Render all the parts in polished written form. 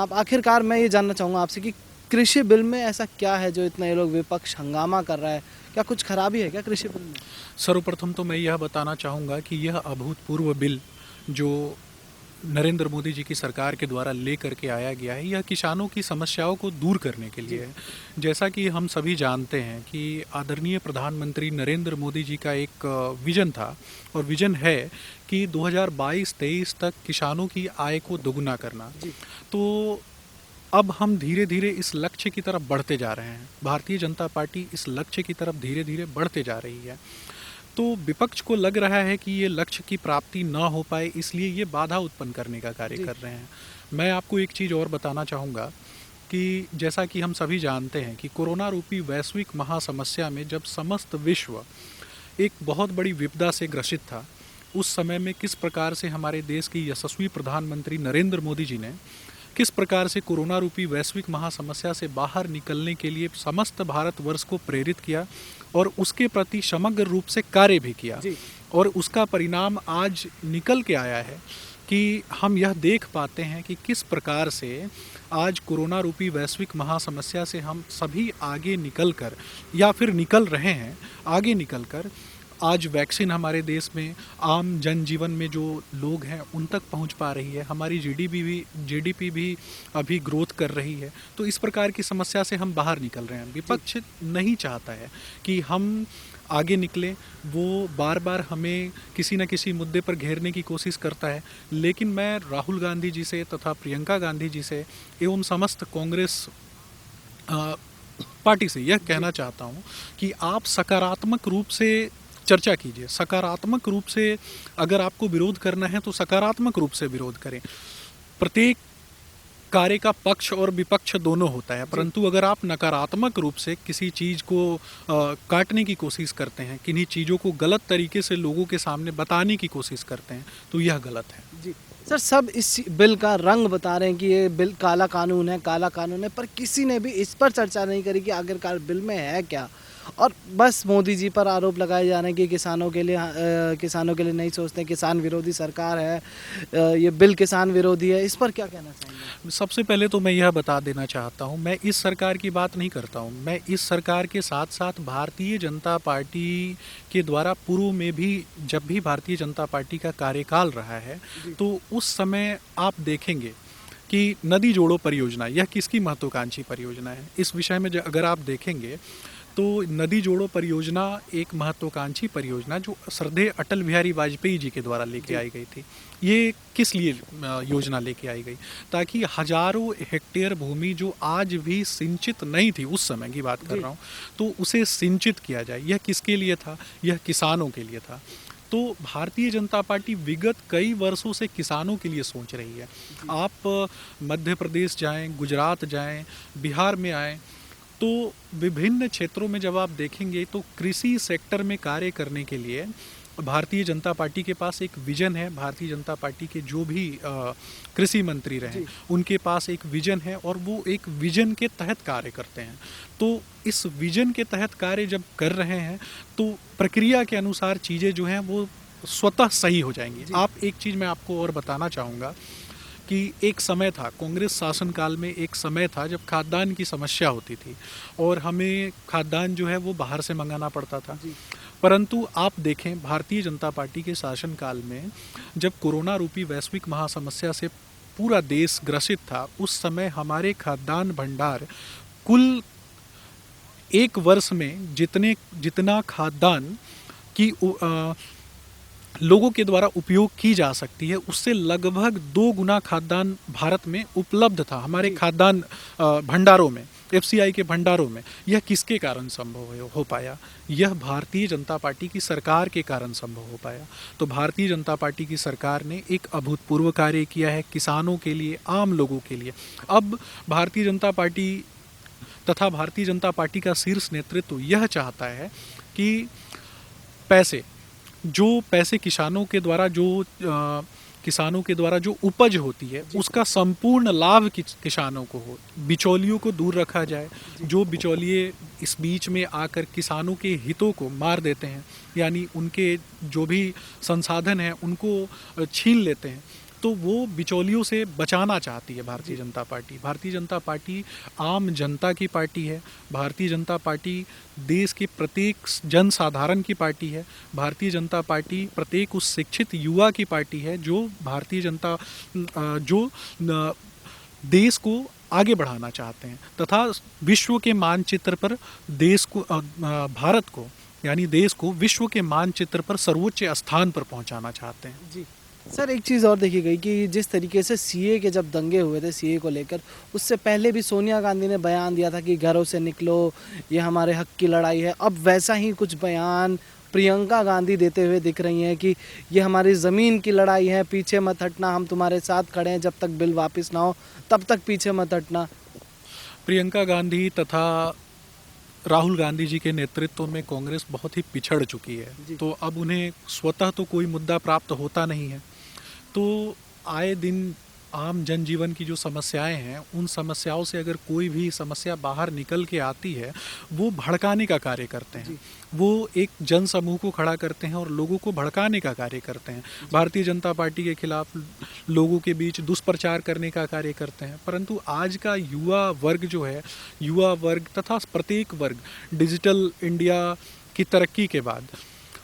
आप आखिरकार मैं ये जानना चाहूँगा आपसे कि कृषि बिल में ऐसा क्या है जो इतना ये लोग विपक्ष हंगामा कर रहा है? क्या कुछ खराबी है क्या कृषि बिल में? सर्वप्रथम तो मैं यह बताना चाहूँगा कि यह अभूतपूर्व बिल जो नरेंद्र मोदी जी की सरकार के द्वारा ले करके आया गया है, यह किसानों की समस्याओं को दूर करने के लिए है। जैसा कि हम सभी जानते हैं कि आदरणीय प्रधानमंत्री नरेंद्र मोदी जी का एक विजन था और विजन है कि 2022-23 तक किसानों की आय को दोगुना करना। जी। तो अब हम धीरे धीरे इस लक्ष्य की तरफ बढ़ते जा रहे हैं। भारतीय जनता पार्टी इस लक्ष्य की तरफ धीरे धीरे बढ़ते जा रही है। तो विपक्ष को लग रहा है कि ये लक्ष्य की प्राप्ति ना हो पाए, इसलिए ये बाधा उत्पन्न करने का कार्य जी। कर रहे हैं। मैं आपको एक चीज़ और बताना चाहूँगा कि जैसा कि हम सभी जानते हैं कि कोरोना रूपी वैश्विक महासमस्या में जब समस्त विश्व एक बहुत बड़ी विपदा से ग्रसित था, उस समय में किस प्रकार से हमारे देश की यशस्वी प्रधानमंत्री नरेंद्र मोदी जी ने किस प्रकार से कोरोना रूपी वैश्विक महासमस्या से बाहर निकलने के लिए समस्त भारतवर्ष को प्रेरित किया और उसके प्रति समग्र रूप से कार्य भी किया। जी। और उसका परिणाम आज निकल के आया है कि हम यह देख पाते हैं कि किस प्रकार से आज कोरोना रूपी वैश्विक महासमस्या से हम सभी आगे निकल कर या फिर निकल रहे हैं, आगे निकल कर आज वैक्सीन हमारे देश में आम जनजीवन में जो लोग हैं उन तक पहुंच पा रही है। हमारी जीडीपी भी अभी ग्रोथ कर रही है। तो इस प्रकार की समस्या से हम बाहर निकल रहे हैं। विपक्ष नहीं चाहता है कि हम आगे निकले, वो बार बार हमें किसी न किसी मुद्दे पर घेरने की कोशिश करता है। लेकिन मैं राहुल गांधी जी से तथा प्रियंका गांधी जी से एवं समस्त कांग्रेस पार्टी से यह कहना चाहता हूँ कि आप सकारात्मक रूप से चर्चा कीजिए। सकारात्मक रूप से अगर आपको विरोध करना है तो सकारात्मक रूप से विरोध करें। प्रत्येक कार्य का पक्ष और विपक्ष दोनों होता है, परंतु अगर आप नकारात्मक रूप से किसी चीज़ को काटने की कोशिश करते हैं, किन्हीं चीज़ों को गलत तरीके से लोगों के सामने बताने की कोशिश करते हैं, तो यह गलत है। जी। सर, सब इस बिल का रंग बता रहे हैं कि ये बिल काला कानून है, काला कानून है, पर किसी ने भी इस पर चर्चा नहीं करी कि आखिरकार बिल में है क्या। और बस मोदी जी पर आरोप लगाए जा रहे हैं कि किसानों के लिए नहीं सोचते, किसान विरोधी सरकार है, ये बिल किसान विरोधी है। इस पर क्या कहना चाहेंगे? सबसे पहले तो मैं यह बता देना चाहता हूँ, मैं इस सरकार की बात नहीं करता हूँ। मैं इस सरकार के साथ साथ भारतीय जनता पार्टी के द्वारा पूर्व में भी जब भी भारतीय जनता पार्टी का कार्यकाल रहा है, तो उस समय आप देखेंगे कि नदी जोड़ो परियोजना यह किसकी महत्वाकांक्षी परियोजना है। इस विषय में अगर आप देखेंगे तो नदी जोड़ो परियोजना एक महत्वाकांक्षी परियोजना जो श्रद्धेय अटल बिहारी वाजपेयी जी के द्वारा लेके आई गई थी। ये किस लिए योजना लेके आई गई? ताकि हजारों हेक्टेयर भूमि जो आज भी सिंचित नहीं थी, उस समय की बात कर रहा हूँ, तो उसे सिंचित किया जाए। यह किसके लिए था? यह किसानों के लिए था। तो भारतीय जनता पार्टी विगत कई वर्षों से किसानों के लिए सोच रही है। आप मध्य प्रदेश जाएं, गुजरात जाएं, बिहार में आएं, तो विभिन्न क्षेत्रों में जब आप देखेंगे तो कृषि सेक्टर में कार्य करने के लिए भारतीय जनता पार्टी के पास एक विजन है। भारतीय जनता पार्टी के जो भी कृषि मंत्री रहे उनके पास एक विजन है और वो एक विजन के तहत कार्य करते हैं। तो इस विजन के तहत कार्य जब कर रहे हैं तो प्रक्रिया के अनुसार चीज़ें जो हैं वो स्वतः सही हो जाएंगी। आप एक चीज़ मैं आपको और बताना चाहूँगा कि एक समय था, कांग्रेस शासनकाल में एक समय था जब खाद्यान्न की समस्या होती थी और हमें खाद्यान्न जो है वो बाहर से मंगाना पड़ता था। परंतु आप देखें भारतीय जनता पार्टी के शासनकाल में जब कोरोना रूपी वैश्विक महासमस्या से पूरा देश ग्रसित था, उस समय हमारे खाद्यान्न भंडार कुल एक वर्ष में जितना खाद्यान्न की लोगों के द्वारा उपयोग की जा सकती है, उससे लगभग 2 गुना खाद्यान्न भारत में उपलब्ध था हमारे खाद्यान्न भंडारों में, एफसीआई के भंडारों में। यह किसके कारण संभव हो पाया? यह भारतीय जनता पार्टी की सरकार के कारण संभव हो पाया। तो भारतीय जनता पार्टी की सरकार ने एक अभूतपूर्व कार्य किया है किसानों के लिए, आम लोगों के लिए। अब भारतीय जनता पार्टी तथा भारतीय जनता पार्टी का शीर्ष नेतृत्व यह चाहता है कि पैसे किसानों के द्वारा जो उपज होती है उसका संपूर्ण लाभ किसानों को हो, बिचौलियों को दूर रखा जाए। जो बिचौलिए इस बीच में आकर किसानों के हितों को मार देते हैं, यानी उनके जो भी संसाधन हैं उनको छीन लेते हैं, तो वो बिचौलियों से बचाना चाहती है भारतीय जनता पार्टी। भारतीय जनता पार्टी आम जनता की पार्टी है। भारतीय जनता पार्टी देश के प्रत्येक जन साधारण की पार्टी है। भारतीय जनता पार्टी प्रत्येक उस शिक्षित युवा की पार्टी है जो भारतीय जनता जो देश को आगे बढ़ाना चाहते हैं तथा विश्व के मानचित्र पर देश को भारत को यानी देश को विश्व के मानचित्र पर सर्वोच्च स्थान पर पहुंचाना चाहते हैं। जी सर, एक चीज़ और देखी गई कि जिस तरीके से सीए के जब दंगे हुए थे सीए को लेकर, उससे पहले भी सोनिया गांधी ने बयान दिया था कि घरों से निकलो, ये हमारे हक की लड़ाई है। अब वैसा ही कुछ बयान प्रियंका गांधी देते हुए दिख रही हैं कि ये हमारी ज़मीन की लड़ाई है, पीछे मत हटना, हम तुम्हारे साथ खड़े हैं, जब तक बिल वापस ना हो तब तक पीछे मत हटना। प्रियंका गांधी तथा राहुल गांधी जी के नेतृत्व में कांग्रेस बहुत ही पिछड़ चुकी है। तो अब उन्हें स्वतः तो कोई मुद्दा प्राप्त होता नहीं है, तो आए दिन आम जनजीवन की जो समस्याएं हैं उन समस्याओं से अगर कोई भी समस्या बाहर निकल के आती है वो भड़काने का कार्य करते हैं। वो एक जन समूह को खड़ा करते हैं और लोगों को भड़काने का कार्य करते हैं। भारतीय जनता पार्टी के खिलाफ लोगों के बीच दुष्प्रचार करने का कार्य करते हैं। परंतु आज का युवा वर्ग जो है, युवा वर्ग तथा प्रत्येक वर्ग डिजिटल इंडिया की तरक्की के बाद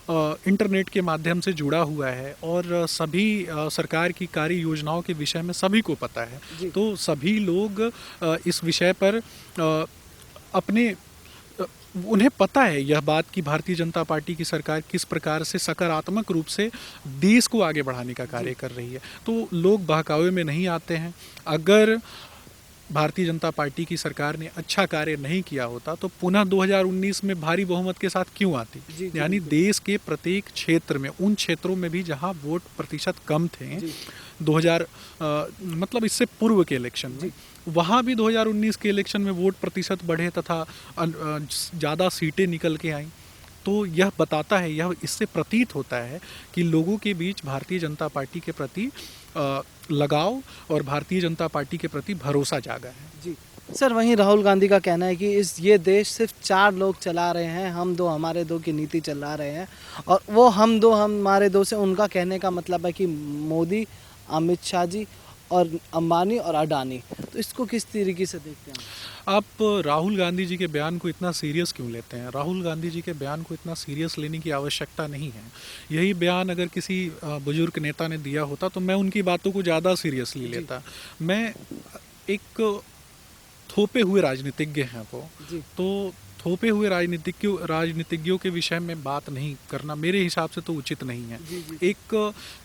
इंटरनेट के माध्यम से जुड़ा हुआ है और सभी सरकार की कार्य योजनाओं के विषय में सभी को पता है। तो सभी लोग इस विषय पर अपने उन्हें पता है यह बात कि भारतीय जनता पार्टी की सरकार किस प्रकार से सकारात्मक रूप से देश को आगे बढ़ाने का कार्य कर रही है। तो लोग बहकावे में नहीं आते हैं। अगर भारतीय जनता पार्टी की सरकार ने अच्छा कार्य नहीं किया होता तो पुनः 2019 में भारी बहुमत के साथ क्यों आती। यानी देश के प्रत्येक क्षेत्र में, उन क्षेत्रों में भी जहां वोट प्रतिशत कम थे 2000 मतलब इससे पूर्व के इलेक्शन में, वहाँ भी 2019 के इलेक्शन में वोट प्रतिशत बढ़े तथा ज़्यादा सीटें निकल के आईं। तो यह बताता है, यह इससे प्रतीत होता है कि लोगों के बीच भारतीय जनता पार्टी के प्रति लगाव और भारतीय जनता पार्टी के प्रति भरोसा जागा है। जी सर, वहीं राहुल गांधी का कहना है कि ये देश सिर्फ 4 लोग चला रहे हैं, हम दो हमारे दो की नीति चला रहे हैं। और वो हम दो हमारे दो से उनका कहने का मतलब है कि मोदी, अमित शाह जी और अंबानी और अडानी। तो इसको किस तरीके से देखते हैं आप? राहुल गांधी जी के बयान को इतना सीरियस क्यों लेते हैं? राहुल गांधी जी के बयान को इतना सीरियस लेने की आवश्यकता नहीं है। यही बयान अगर किसी बुजुर्ग नेता ने दिया होता तो मैं उनकी बातों को ज़्यादा सीरियसली लेता। मैं एक थोपे हुए राजनीतिज्ञ हैं वो, तो थोपे हुए राजनीतिज्ञों के विषय में बात नहीं करना मेरे हिसाब से तो उचित नहीं है।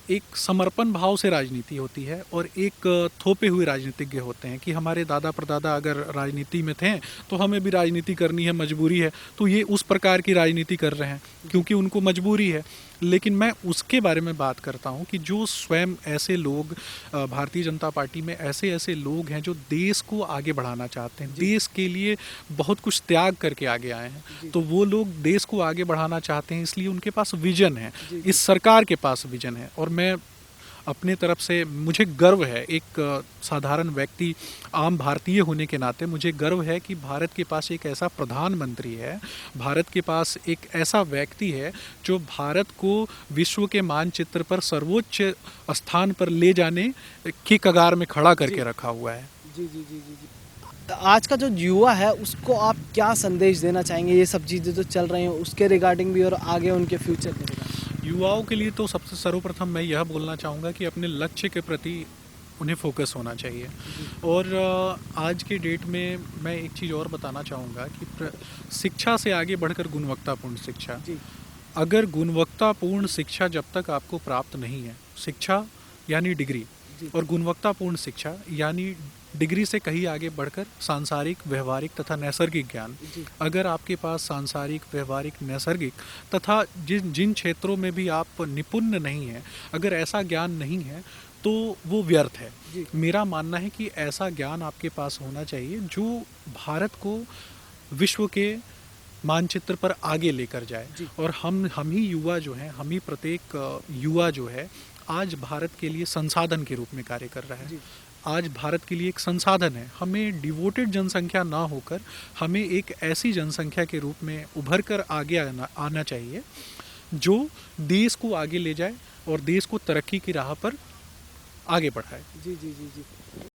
एक समर्पण भाव से राजनीति होती है और एक थोपे हुए राजनीतिज्ञ होते हैं कि हमारे दादा परदादा अगर राजनीति में थे तो हमें भी राजनीति करनी है, मजबूरी है। तो ये उस प्रकार की राजनीति कर रहे हैं क्योंकि उनको मजबूरी है। लेकिन मैं उसके बारे में बात करता हूं कि जो स्वयं ऐसे लोग भारतीय जनता पार्टी में ऐसे लोग हैं जो देश को आगे बढ़ाना चाहते हैं, देश के लिए बहुत कुछ त्याग करके आगे आए हैं। तो वो लोग देश को आगे बढ़ाना चाहते हैं, इसलिए उनके पास विजन है, इस सरकार के पास विजन है। और मैं अपने तरफ से मुझे गर्व है, एक साधारण व्यक्ति, आम भारतीय होने के नाते मुझे गर्व है कि भारत के पास एक ऐसा प्रधानमंत्री है, भारत के पास एक ऐसा व्यक्ति है जो भारत को विश्व के मानचित्र पर सर्वोच्च स्थान पर ले जाने की कगार में खड़ा करके रखा हुआ है। जी। आज का जो युवा है उसको आप क्या संदेश देना चाहेंगे, ये सब चीज़ें जो चल रही हैं उसके रिगार्डिंग भी और आगे उनके फ्यूचर के रिगार्डिंग? युवाओं के लिए तो सबसे सर्वप्रथम मैं यह बोलना चाहूँगा कि अपने लक्ष्य के प्रति उन्हें फोकस होना चाहिए। और आज के डेट में मैं एक चीज़ और बताना चाहूँगा कि शिक्षा से आगे बढ़कर गुणवत्तापूर्ण शिक्षा। अगर गुणवत्तापूर्ण शिक्षा जब तक आपको प्राप्त नहीं है, शिक्षा यानी डिग्री और गुणवत्तापूर्ण शिक्षा यानी डिग्री से कहीं आगे बढ़कर सांसारिक, व्यवहारिक तथा नैसर्गिक ज्ञान। अगर आपके पास सांसारिक, व्यवहारिक, नैसर्गिक तथा जिन क्षेत्रों में भी आप निपुण नहीं हैं, अगर ऐसा ज्ञान नहीं है तो वो व्यर्थ है। मेरा मानना है कि ऐसा ज्ञान आपके पास होना चाहिए जो भारत को विश्व के मानचित्र पर आगे लेकर जाए। और हम ही युवा जो हैं, हम ही प्रत्येक युवा जो है आज भारत के लिए संसाधन के रूप में कार्य कर रहा है। आज भारत के लिए एक संसाधन है। हमें डिवोटेड जनसंख्या ना होकर हमें एक ऐसी जनसंख्या के रूप में उभर कर आगे आना चाहिए जो देश को आगे ले जाए और देश को तरक्की की राह पर आगे बढ़ाए। जी जी जी जी।